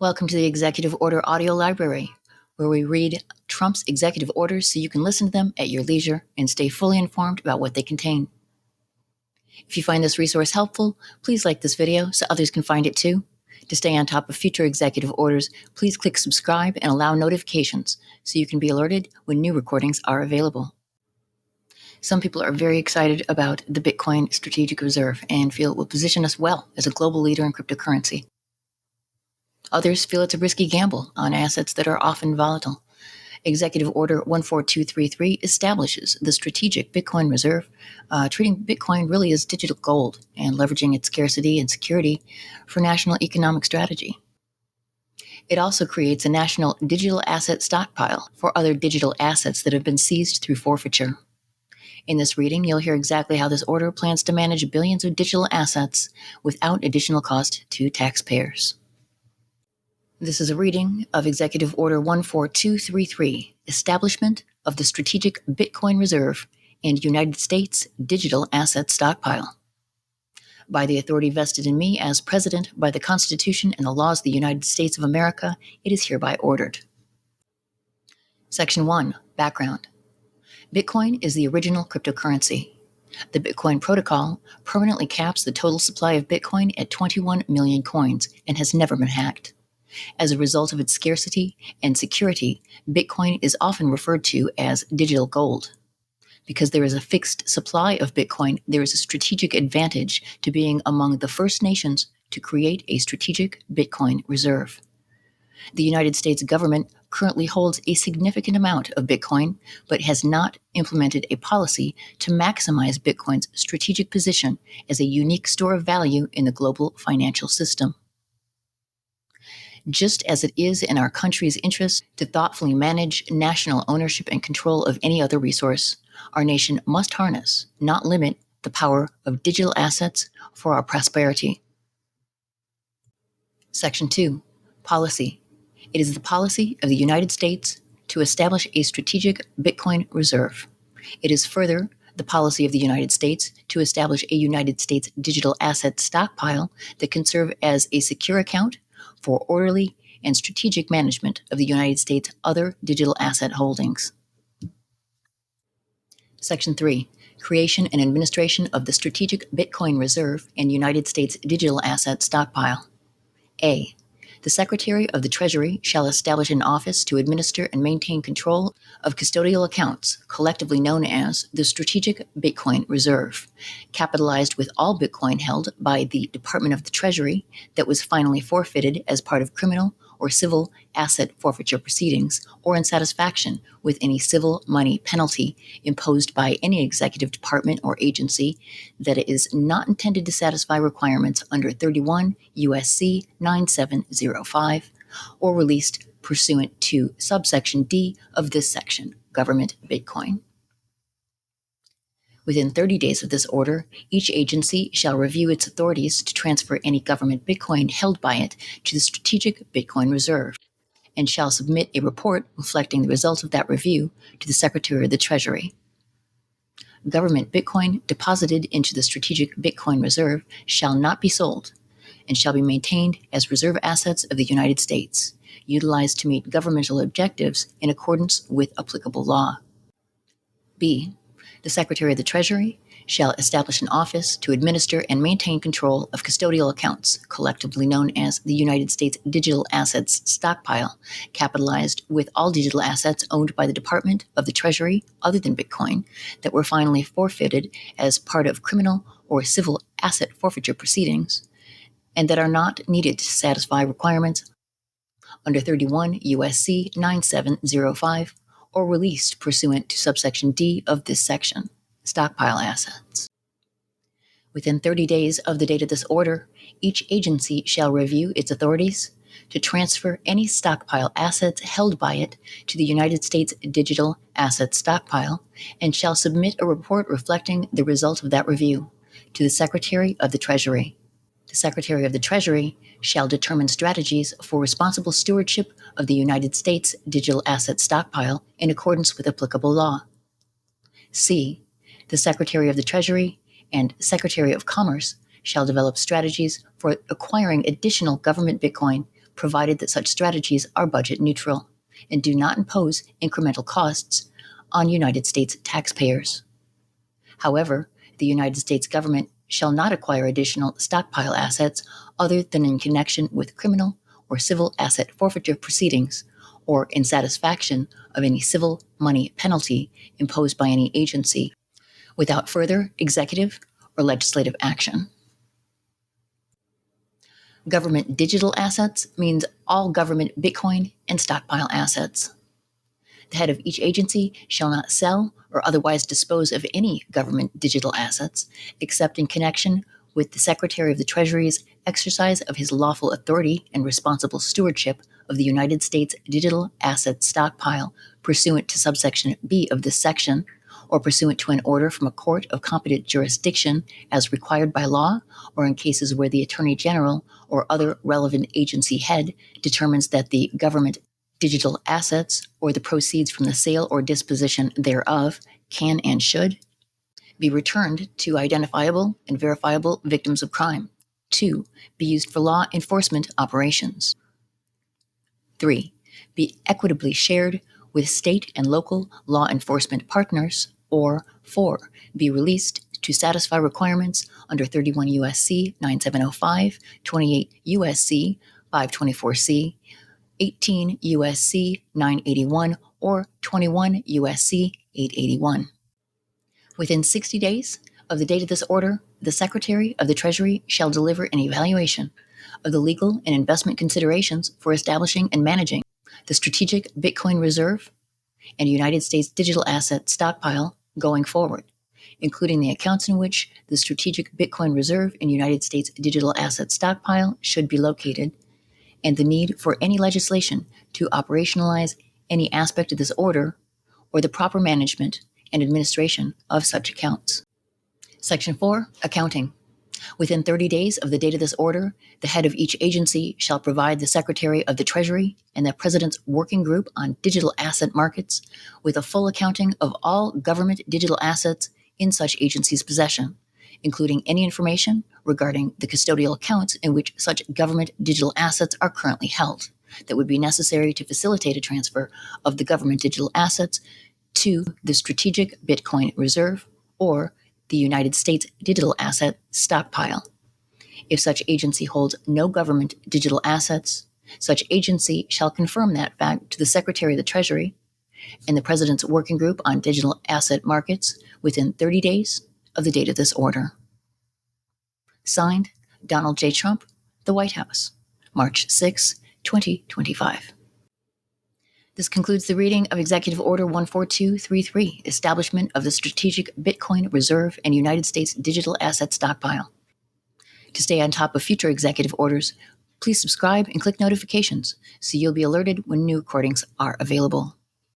Welcome to the Executive Order Audio Library, where we read Trump's executive orders so you can listen to them at your leisure and stay fully informed about what they contain. If you find this resource helpful, please like this video so others can find it too. To stay on top of future executive orders, please click subscribe and allow notifications so you can be alerted when new recordings are available. Some people are very excited about the Bitcoin Strategic Reserve and feel it will position us well as a global leader in cryptocurrency. Others feel it's a risky gamble on assets that are often volatile. Executive Order 14233 establishes the Strategic Bitcoin Reserve, treating Bitcoin really as digital gold and leveraging its scarcity and security for national economic strategy. It also creates a national digital asset stockpile for other digital assets that have been seized through forfeiture. In this reading, you'll hear exactly how this order plans to manage billions of digital assets without additional cost to taxpayers. This is a reading of Executive Order 14233, Establishment of the Strategic Bitcoin Reserve and United States Digital Asset Stockpile. By the authority vested in me as President by the Constitution and the laws of the United States of America, it is hereby ordered. Section 1. Background. Bitcoin is the original cryptocurrency. The Bitcoin protocol permanently caps the total supply of Bitcoin at 21 million coins and has never been hacked. As a result of its scarcity and security, Bitcoin is often referred to as digital gold. Because there is a fixed supply of Bitcoin, there is a strategic advantage to being among the first nations to create a strategic Bitcoin reserve. The United States government currently holds a significant amount of Bitcoin, but has not implemented a policy to maximize Bitcoin's strategic position as a unique store of value in the global financial system. Just as it is in our country's interest to thoughtfully manage national ownership and control of any other resource, our nation must harness, not limit, the power of digital assets for our prosperity. Section 2. Policy. It is the policy of the United States to establish a strategic Bitcoin reserve. It is further the policy of the United States to establish a United States digital asset stockpile that can serve as a secure account for orderly and strategic management of the United States' other digital asset holdings. Section 3. Creation and administration of the Strategic Bitcoin Reserve and United States Digital Asset Stockpile. A. The Secretary of the Treasury shall establish an office to administer and maintain control of custodial accounts, collectively known as the Strategic Bitcoin Reserve, capitalized with all Bitcoin held by the Department of the Treasury that was finally forfeited as part of criminal or civil asset forfeiture proceedings, or in satisfaction with any civil money penalty imposed by any executive department or agency that is not intended to satisfy requirements under 31 U.S.C. 9705, or released pursuant to subsection D of this section, Government Bitcoin. Within 30 days of this order, each agency shall review its authorities to transfer any government Bitcoin held by it to the Strategic Bitcoin Reserve, and shall submit a report reflecting the results of that review to the Secretary of the Treasury. Government Bitcoin deposited into the Strategic Bitcoin Reserve shall not be sold, and shall be maintained as reserve assets of the United States, utilized to meet governmental objectives in accordance with applicable law. B. The Secretary of the Treasury shall establish an office to administer and maintain control of custodial accounts, collectively known as the United States Digital Assets Stockpile, capitalized with all digital assets owned by the Department of the Treasury other than Bitcoin that were finally forfeited as part of criminal or civil asset forfeiture proceedings, and that are not needed to satisfy requirements under 31 U.S.C. 9705, or released pursuant to subsection D of this section, stockpile assets. Within 30 days of the date of this order, each agency shall review its authorities to transfer any stockpile assets held by it to the United States Digital Asset Stockpile, and shall submit a report reflecting the result of that review to the Secretary of the Treasury. The Secretary of the Treasury shall determine strategies for responsible stewardship of the United States Digital Asset Stockpile in accordance with applicable law. C. The Secretary of the Treasury and Secretary of Commerce shall develop strategies for acquiring additional government Bitcoin provided that such strategies are budget neutral and do not impose incremental costs on United States taxpayers. However, the United States government shall not acquire additional stockpile assets other than in connection with criminal or civil asset forfeiture proceedings or in satisfaction of any civil money penalty imposed by any agency without further executive or legislative action. Government digital assets means all government Bitcoin and stockpile assets. The head of each agency shall not sell or otherwise dispose of any government digital assets except in connection with the Secretary of the Treasury's exercise of his lawful authority and responsible stewardship of the United States digital asset stockpile pursuant to subsection B of this section, or pursuant to an order from a court of competent jurisdiction as required by law, or in cases where the Attorney General or other relevant agency head determines that the government digital assets or the proceeds from the sale or disposition thereof can and should be returned to identifiable and verifiable victims of crime. 2. Be used for law enforcement operations. 3. Be equitably shared with state and local law enforcement partners. Or 4. Be released to satisfy requirements under 31 U.S.C. 9705, 28 U.S.C. 524C, 18 U.S.C. 981, or 21 U.S.C. 881. Within 60 days of the date of this order, the Secretary of the Treasury shall deliver an evaluation of the legal and investment considerations for establishing and managing the strategic Bitcoin reserve and United States digital asset stockpile going forward, including the accounts in which the strategic Bitcoin reserve and United States digital asset stockpile should be located, and the need for any legislation to operationalize any aspect of this order or the proper management and administration of such accounts. Section 4. Accounting. Within 30 days of the date of this order, the head of each agency shall provide the Secretary of the Treasury and the President's Working Group on Digital Asset Markets with a full accounting of all government digital assets in such agency's possession, including any information regarding the custodial accounts in which such government digital assets are currently held that would be necessary to facilitate a transfer of the government digital assets to the Strategic Bitcoin Reserve or the United States digital asset stockpile. If such agency holds no government digital assets, such agency shall confirm that fact to the Secretary of the Treasury and the President's Working Group on Digital Asset Markets within 30 days of the date of this order. Signed, Donald J. Trump, the White House, March 6, 2025. This concludes the reading of Executive Order 14233, Establishment of the Strategic Bitcoin Reserve and United States Digital Asset Stockpile. To stay on top of future executive orders, please subscribe and click notifications so you'll be alerted when new recordings are available.